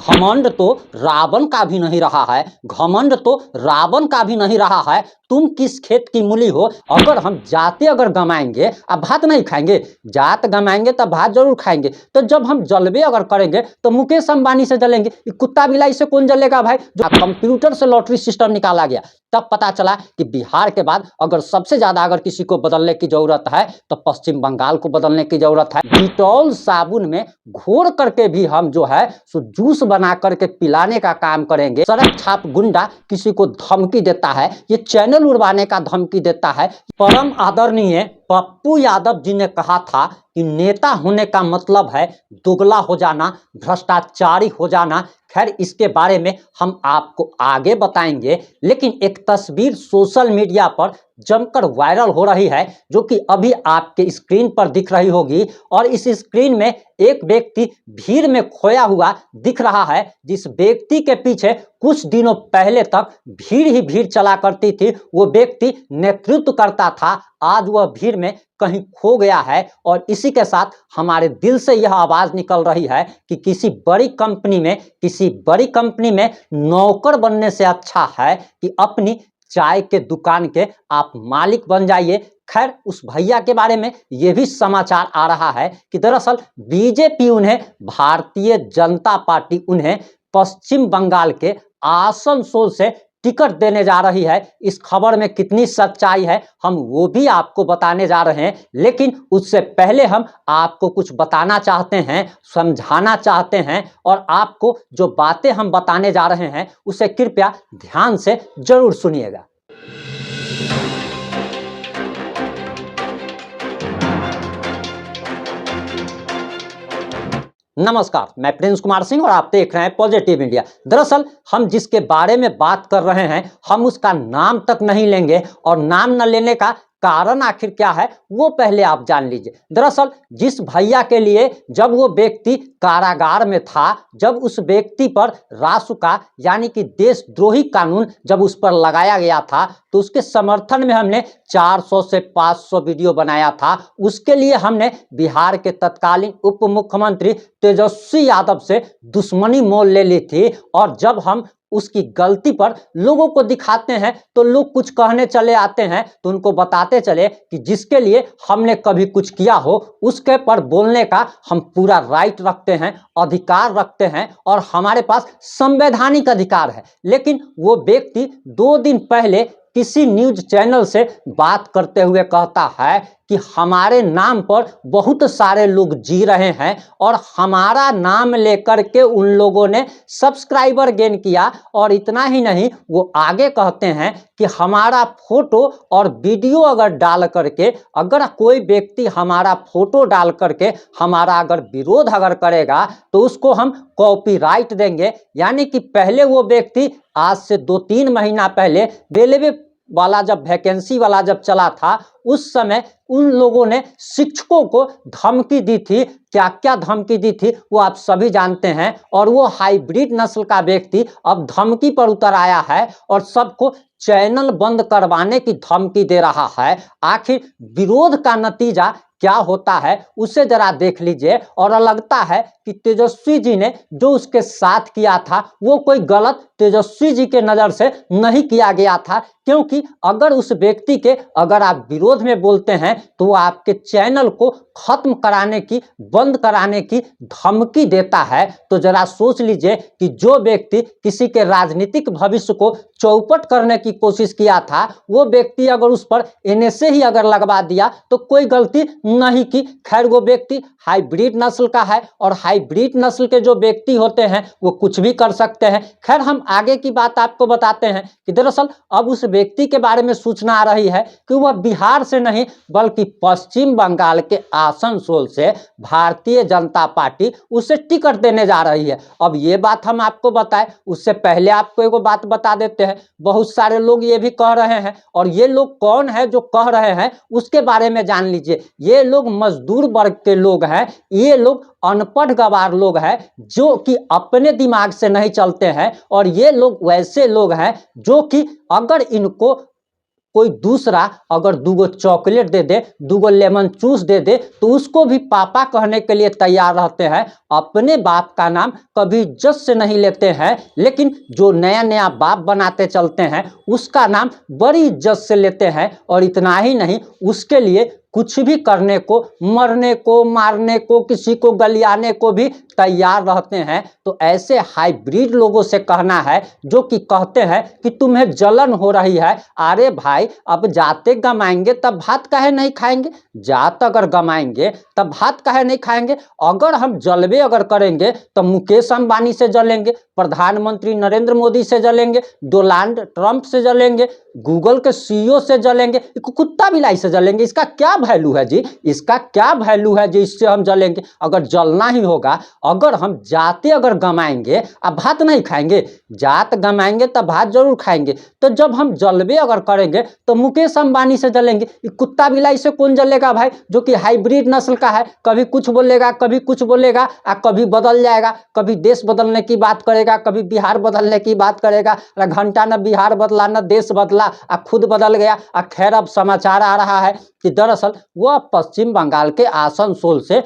घमंड तो रावण का भी नहीं रहा है, घमंड तो रावण का भी नहीं रहा है। तुम किस खेत की मूली हो? अगर हम जाते अगर गमाएंगे अब भात नहीं खाएंगे, जात गमाएंगे तब भात जरूर खाएंगे। तो जब हम जलबे अगर करेंगे तो मुकेश अंबानी से जलेंगे, कुत्ता बिलाई से कौन जलेगा भाई? जो कंप्यूटर से लॉटरी सिस्टम निकाला गया तब पता चला कि बिहार के बाद अगर सबसे ज्यादा अगर किसी को बदलने की जरूरत है तो पश्चिम बंगाल को बदलने की जरूरत है। डिटॉल साबुन में घोर करके भी हम जो है सो जूस बना करके पिलाने का काम करेंगे। सड़क छाप गुंडा किसी को धमकी देता है, ये चैनल उड़वाने का धमकी देता है। परम आदरणीय पप्पू यादव जी ने कहा था कि नेता होने का मतलब है दुगला हो जाना, भ्रष्टाचारी हो जाना। खैर इसके बारे में हम आपको आगे बताएंगे, लेकिन एक तस्वीर सोशल मीडिया पर जमकर वायरल हो रही है जो कि अभी आपके स्क्रीन पर दिख रही होगी। और इस स्क्रीन में एक व्यक्ति भीड़ में खोया हुआ दिख रहा है, जिस व्यक्ति के पीछे कुछ दिनों पहले तक भीड़ ही भीड़ चला करती थी। वो व्यक्ति नेतृत्व करता था, आज वह भीड़ में कहीं खो गया है। और इसी के साथ हमारे दिल से यह आवाज निकल रही है कि किसी बड़ी कंपनी में नौकर बनने से अच्छा है कि अपनी चाय के दुकान के आप मालिक बन जाइए। खैर उस भैया के बारे में यह भी समाचार आ रहा है कि दरअसल बीजेपी उन्हें, भारतीय जनता पार्टी उन्हें पश्चिम बंगाल के आसनसोल से टिकट देने जा रही है। इस खबर में कितनी सच्चाई है हम वो भी आपको बताने जा रहे हैं, लेकिन उससे पहले हम आपको कुछ बताना चाहते हैं, समझाना चाहते हैं। और आपको जो बातें हम बताने जा रहे हैं उसे कृपया ध्यान से जरूर सुनिएगा। नमस्कार, मैं प्रिंस कुमार सिंह और आप देख रहे हैं पॉजिटिव इंडिया। दरअसल हम जिसके बारे में बात कर रहे हैं हम उसका नाम तक नहीं लेंगे, और नाम न लेने का कारण आखिर क्या है वो पहले आप जान लीजिए। दरअसल जिस भैया के लिए जब वो व्यक्ति कारागार में था, जब उस व्यक्ति पर रासुका यानी कि देशद्रोही कानून जब उस पर लगाया गया था, तो उसके समर्थन में हमने 400 से 500 वीडियो बनाया था। उसके लिए हमने बिहार के तत्कालीन उप मुख्यमंत्री तेजस्वी यादव से दुश्मनी मोल ले ली थी। और जब हम उसकी गलती पर लोगों को दिखाते हैं तो लोग कुछ कहने चले आते हैं, तो उनको बताते चले कि जिसके लिए हमने कभी कुछ किया हो उसके पर बोलने का हम पूरा राइट रखते हैं, अधिकार रखते हैं, और हमारे पास संवैधानिक अधिकार है। लेकिन वो व्यक्ति 2 दिन पहले किसी न्यूज चैनल से बात करते हुए कहता है कि हमारे नाम पर बहुत सारे लोग जी रहे हैं और हमारा नाम लेकर के उन लोगों ने सब्सक्राइबर गेन किया। और इतना ही नहीं, वो आगे कहते हैं कि हमारा फोटो और वीडियो अगर डाल करके, अगर कोई व्यक्ति हमारा फोटो डाल करके हमारा अगर विरोध अगर करेगा तो उसको हम कॉपीराइट देंगे। यानी कि पहले वो व्यक्ति आज से 2-3 महीना पहले रेलवे वाला जब वैकेंसी वाला जब चला था उस समय उन लोगों ने शिक्षकों को धमकी दी थी। क्या क्या धमकी दी थी वो आप सभी जानते हैं। और वो हाइब्रिड नस्ल का व्यक्ति अब धमकी पर उतर आया है और सबको चैनल बंद करवाने की धमकी दे रहा है। आखिर विरोध का नतीजा क्या होता है उसे जरा देख लीजिए। और लगता है कि तेजस्वी जी ने जो उसके साथ किया था वो कोई गलत तेजस्वी जी के नजर से नहीं किया गया था, क्योंकि अगर उस व्यक्ति के अगर आप विरोध में बोलते हैं तो वो आपके चैनल को खत्म कराने की, बंद कराने की धमकी देता है। तो जरा सोच लीजिए कि जो व्यक्ति किसी के राजनीतिक भविष्य को चौपट करने की कोशिश किया था वो व्यक्ति अगर उस पर एनएसए ही अगर लगवा दिया तो कोई गलती नहीं की। खैर वो व्यक्ति हाइब्रिड नस्ल का है और हाइब्रिड नस्ल के जो व्यक्ति होते हैं वो कुछ भी कर सकते हैं। खैर हम आगे की बात आपको बताते हैं कि दरअसल अब उस व्यक्ति के बारे में सूचना आ रही है कि वह बिहार से नहीं बल्कि पश्चिम बंगाल के आसनसोल से भारतीय जनता पार्टी उसे टिकट देने जा रही है। अब ये बात हम आपको बताएं उससे पहले आपको एक बात बता देते हैं। बहुत सारे लोग ये भी कह रहे हैं, और ये लोग कौन है जो कह रहे हैं उसके बारे में जान लीजिए। ये लोग मजदूर वर्ग के लोग हैं, ये लोग अनपढ़ गवार लोग हैं जो कि अपने दिमाग से नहीं चलते हैं, और ये लोग वैसे लोग हैं जो कि अगर इनको कोई दूसरा अगर 2 चॉकलेट दे दे, 2 लेमन जूस दे दे, तो उसको भी पापा कहने के लिए तैयार रहते हैं। अपने बाप का नाम कभी इज्जत से नहीं लेते हैं, लेकिन जो नया नया बाप बनाते चलते हैं उसका नाम बड़ी इज्जत से लेते हैं। और इतना ही नहीं, उसके लिए कुछ भी करने को, मरने को, मारने को, किसी को गलियाने को भी तैयार रहते हैं। तो ऐसे हाइब्रिड लोगों से कहना है जो कि कहते हैं कि तुम्हें जलन हो रही है, अरे भाई अब जाते गमाएंगे तब भात काहे नहीं खाएंगे? जात अगर गमाएंगे तब भात काहे नहीं खाएंगे? अगर हम जलवे अगर करेंगे तो मुकेश अंबानी से जलेंगे, प्रधानमंत्री नरेंद्र मोदी से जलेंगे, डोनाल्ड ट्रंप से जलेंगे, गूगल के सीईओ से जलेंगे, कुत्ता बिलाई से जलेंगे। इसका क्या वैल्यू है जी? इसका क्या वैल्यू है जी इससे हम जलेंगे? अगर जलना ही होगा, अगर हम जाते अगर गमाएंगे अब भात नहीं खाएंगे, जात गमाएंगे तब भात जरूर खाएंगे। तो जब हम जलवे अगर करेंगे तो मुकेश अंबानी से जलेंगे। कुत्ता बिलाई से कौन जलेगा भाई, जो कि हाइब्रिड नस्ल का है? कभी कुछ बोलेगा, कभी कुछ बोलेगा, कभी बदल जाएगा, कभी देश बदलने की बात करेगा, कभी बिहार बदलने की बात करेगा। घंटा न बिहार बदला न देश बदला, खुद बदल गया। खैर, अब समाचार आ रहा है कि दरअसल वह पश्चिम बंगाल के आसनसोल से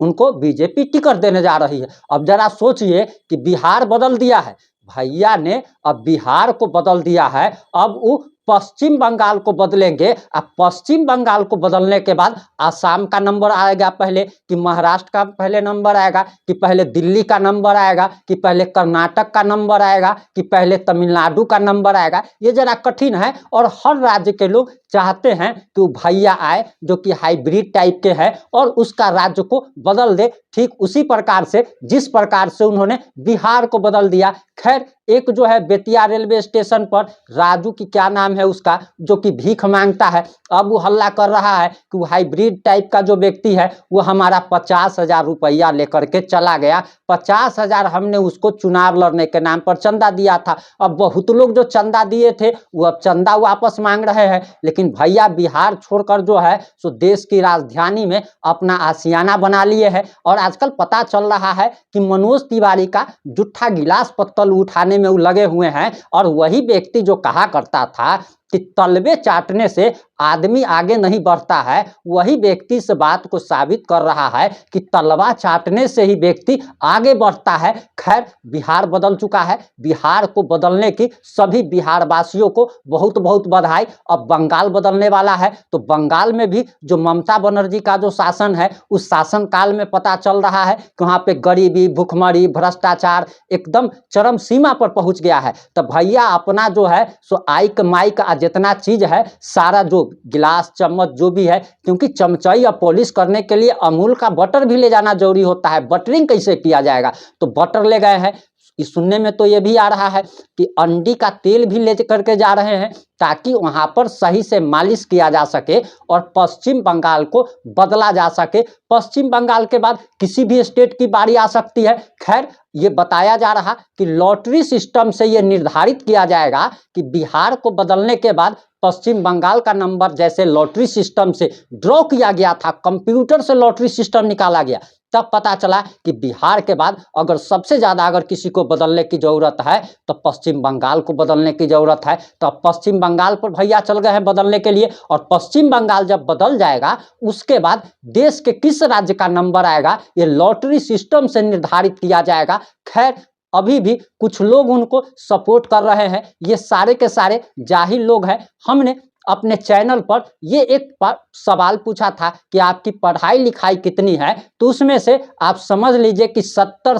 उनको बीजेपी टिकट देने जा रही है। अब जरा सोचिए कि बिहार बदल दिया है भैया ने, अब बिहार को बदल दिया है, अब वो पश्चिम बंगाल को बदलेंगे। अब पश्चिम बंगाल को बदलने के बाद आसाम का नंबर आएगा पहले, कि महाराष्ट्र का पहले नंबर आएगा, कि पहले दिल्ली का नंबर आएगा, कि पहले कर्नाटक का नंबर आएगा, कि पहले तमिलनाडु का नंबर आएगा? ये जरा कठिन है। और हर राज्य के लोग चाहते हैं कि वो भैया आए जो कि हाइब्रिड टाइप के है और उसका राज्य को बदल दे, ठीक उसी प्रकार से जिस प्रकार से उन्होंने बिहार को बदल दिया। खैर, एक जो है बेतिया रेलवे स्टेशन पर राजू की क्या नाम है उसका, जो कि भीख मांगता है, अब वो हल्ला कर रहा है कि वो हाइब्रिड टाइप का जो व्यक्ति है वो हमारा 50,000 रुपया लेकर के चला गया। 50,000 हमने उसको चुनाव लड़ने के नाम पर चंदा दिया था। अब बहुत लोग जो चंदा दिए थे वो अब चंदा वापस मांग रहे हैं। लेकिन भैया बिहार छोड़कर जो है सो देश की राजधानी में अपना आशियाना बना लिए है। और आजकल पता चल रहा है कि मनोज तिवारी का जूठा गिलास पत्तल उठाने में वो लगे हुए हैं। और वही व्यक्ति जो कहा करता था कि तलवे चाटने से आदमी आगे नहीं बढ़ता है, वही व्यक्ति इस बात को साबित कर रहा है कि तलवा चाटने से ही व्यक्ति आगे बढ़ता है। खैर, बिहार बदल चुका है। बिहार को बदलने की सभी बिहार वासियों को बहुत बहुत बधाई। अब बंगाल बदलने वाला है, तो बंगाल में भी जो ममता बनर्जी का जो शासन है उस शासन काल में पता चल रहा है कि वहाँ पे गरीबी, भुखमरी, भ्रष्टाचार एकदम चरम सीमा पर पहुँच गया है। तो भैया अपना जो है सो आइक माइक जितना चीज है सारा, जो गिलास चम्मच जो भी है, क्योंकि चमचाई या पॉलिश करने के लिए अमूल का बटर भी ले जाना जरूरी होता है। बटरिंग कैसे किया जाएगा, तो बटर ले गए हैं। इस सुनने में तो ये भी आ रहा है कि अंडी का तेल भी ले करके जा रहे हैं ताकि वहां पर सही से मालिश किया जा सके और पश्चिम बंगाल को बदला जा सके। पश्चिम बंगाल के बाद किसी भी स्टेट की बारी आ सकती है। खैर, ये बताया जा रहा कि लॉटरी सिस्टम से ये निर्धारित किया जाएगा कि बिहार को बदलने के बाद पश्चिम बंगाल का नंबर जैसे लॉटरी सिस्टम से ड्रॉ किया गया था, कंप्यूटर से लॉटरी सिस्टम निकाला गया, तब पता चला कि बिहार के बाद अगर सबसे ज्यादा अगर किसी को बदलने की जरूरत है तो पश्चिम बंगाल को बदलने की जरूरत है। तो पश्चिम बंगाल पर भैया चल गए हैं बदलने के लिए। और पश्चिम बंगाल जब बदल जाएगा उसके बाद देश के किस राज्य का नंबर आएगा ये लॉटरी सिस्टम से निर्धारित किया जाएगा। खैर, अभी भी कुछ लोग उनको सपोर्ट कर रहे हैं। ये सारे के सारे जाहिल लोग हैं। हमने अपने चैनल पर ये एक सवाल पूछा था कि आपकी पढ़ाई लिखाई कितनी है, तो उसमें से आप समझ लीजिए कि 70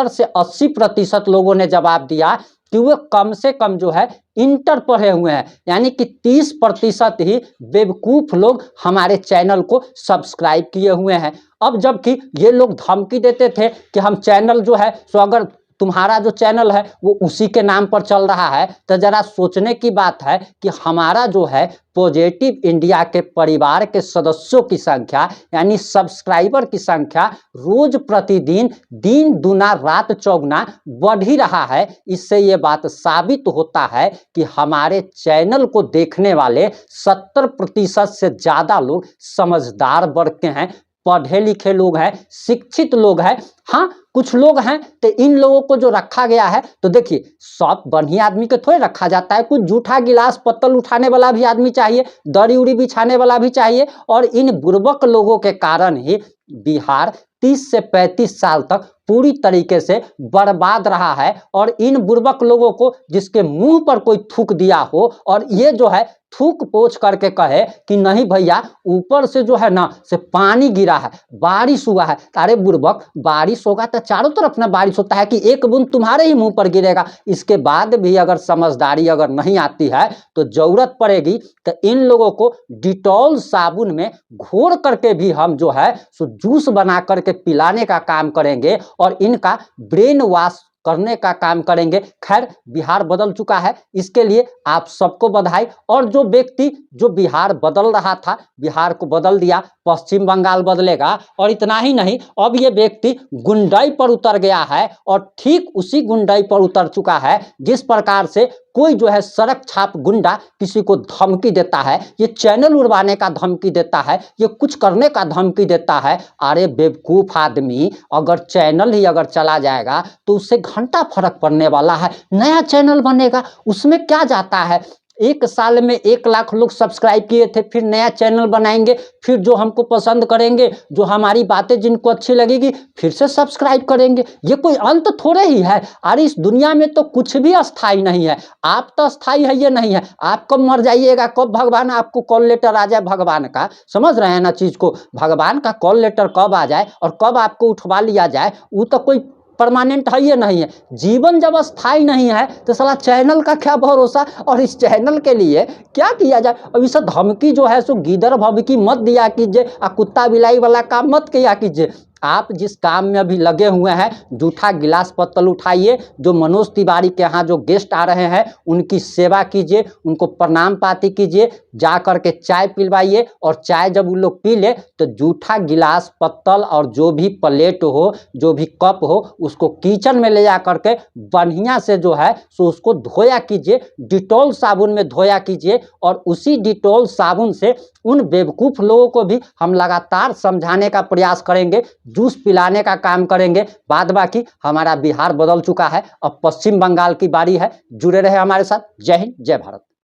से 80% लोगों ने जवाब दिया कि वो कम से कम जो है इंटर पढ़े हुए हैं। यानी कि 30% ही बेवकूफ़ लोग हमारे चैनल को सब्सक्राइब किए हुए हैं। अब जबकि ये लोग धमकी देते थे कि हम चैनल जो है सो अगर तुम्हारा जो चैनल है वो उसी के नाम पर चल रहा है, तो जरा सोचने की बात है कि हमारा जो है पॉजिटिव इंडिया के परिवार के सदस्यों की संख्या यानी सब्सक्राइबर की संख्या रोज प्रतिदिन दिन दुना रात चौगुना बढ़ ही रहा है। इससे ये बात साबित होता है कि हमारे चैनल को देखने वाले 70% से ज़्यादा लोग समझदार वर्ग के हैं, पढ़े लिखे लोग हैं, शिक्षित लोग हैं। हाँ, कुछ लोग हैं तो इन लोगों को जो रखा गया है, तो देखिए सब बढ़िया आदमी को थोड़े रखा जाता है, कुछ जूठा गिलास पत्तल उठाने वाला भी आदमी चाहिए, दरी उड़ी बिछाने वाला भी चाहिए। और इन बुर्बक लोगों के कारण ही बिहार 30 से 35 साल तक पूरी तरीके से बर्बाद रहा है। और इन बुर्बक लोगों को जिसके मुंह पर कोई थूक दिया हो और ये जो है थूक पोछ करके कहे कि नहीं भैया ऊपर से जो है ना से पानी गिरा है, बारिश हुआ है। अरे बुर्बक, बारिश होगा तो चारों तरफ ना बारिश होता है कि एक बूंद तुम्हारे ही मुंह पर गिरेगा। इसके बाद भी अगर समझदारी अगर नहीं आती है तो जरूरत पड़ेगी तो इन लोगों को डिटॉल साबुन में घोर करके भी हम जो है सो जूस बना करके पिलाने का काम करेंगे और इनका ब्रेन वॉश करने का काम करेंगे। खैर, बिहार बदल चुका है, इसके लिए आप सबको बधाई। और जो व्यक्ति जो बिहार बदल रहा था, बिहार को बदल दिया, पश्चिम बंगाल बदलेगा। और इतना ही नहीं, अब ये व्यक्ति गुंडाई पर उतर गया है और ठीक उसी गुंडाई पर उतर चुका है जिस प्रकार से कोई जो है सड़क छाप गुंडा किसी को धमकी देता है, ये चैनल उड़वाने का धमकी देता है, ये कुछ करने का धमकी देता है। अरे बेवकूफ आदमी, अगर चैनल ही अगर चला जाएगा तो उससे घंटा फर्क पड़ने वाला है। नया चैनल बनेगा, उसमें क्या जाता है। एक साल में 1 लाख लोग सब्सक्राइब किए थे, फिर नया चैनल बनाएंगे, फिर जो हमको पसंद करेंगे, जो हमारी बातें जिनको अच्छी लगेगी, फिर से सब्सक्राइब करेंगे। ये कोई अंत थोड़े ही है। अरे इस दुनिया में तो कुछ भी अस्थाई नहीं है। आप तो अस्थाई है, ये नहीं है। आप कब मर जाइएगा, कब भगवान आपको कॉल लेटर आ जाए भगवान का, समझ रहे हैं ना चीज को, भगवान का कॉल लेटर कब आ जाए और कब आपको उठवा लिया जाए, वो तो कोई परमानेंट है, ये नहीं है। जीवन जब अस्थाई नहीं है तो साला चैनल का क्या भरोसा। और इस चैनल के लिए क्या किया जाए। अब इस धमकी जो है सो गीदड़ भभकी मत दिया कीजिए, कुत्ता बिलाई वाला काम मत किया कीजिए। आप जिस काम में अभी लगे हुए हैं, जूठा गिलास पत्तल उठाइए, जो मनोज तिवारी के यहाँ जो गेस्ट आ रहे हैं उनकी सेवा कीजिए, उनको प्रणाम पाती कीजिए, जा करके चाय पिलवाइए। और चाय जब वो लोग पी ले तो जूठा गिलास पत्तल और जो भी प्लेट हो, जो भी कप हो, उसको किचन में ले जा करके बढ़िया से जो है सो उसको धोया कीजिए, डिटॉल साबुन में धोया कीजिए। और उसी डिटॉल साबुन से उन बेवकूफ़ लोगों को भी हम लगातार समझाने का प्रयास करेंगे, जूस पिलाने का काम करेंगे। बाद बाकी हमारा बिहार बदल चुका है, अब पश्चिम बंगाल की बारी है। जुड़े रहे हमारे साथ। जय हिंद, जय भारत।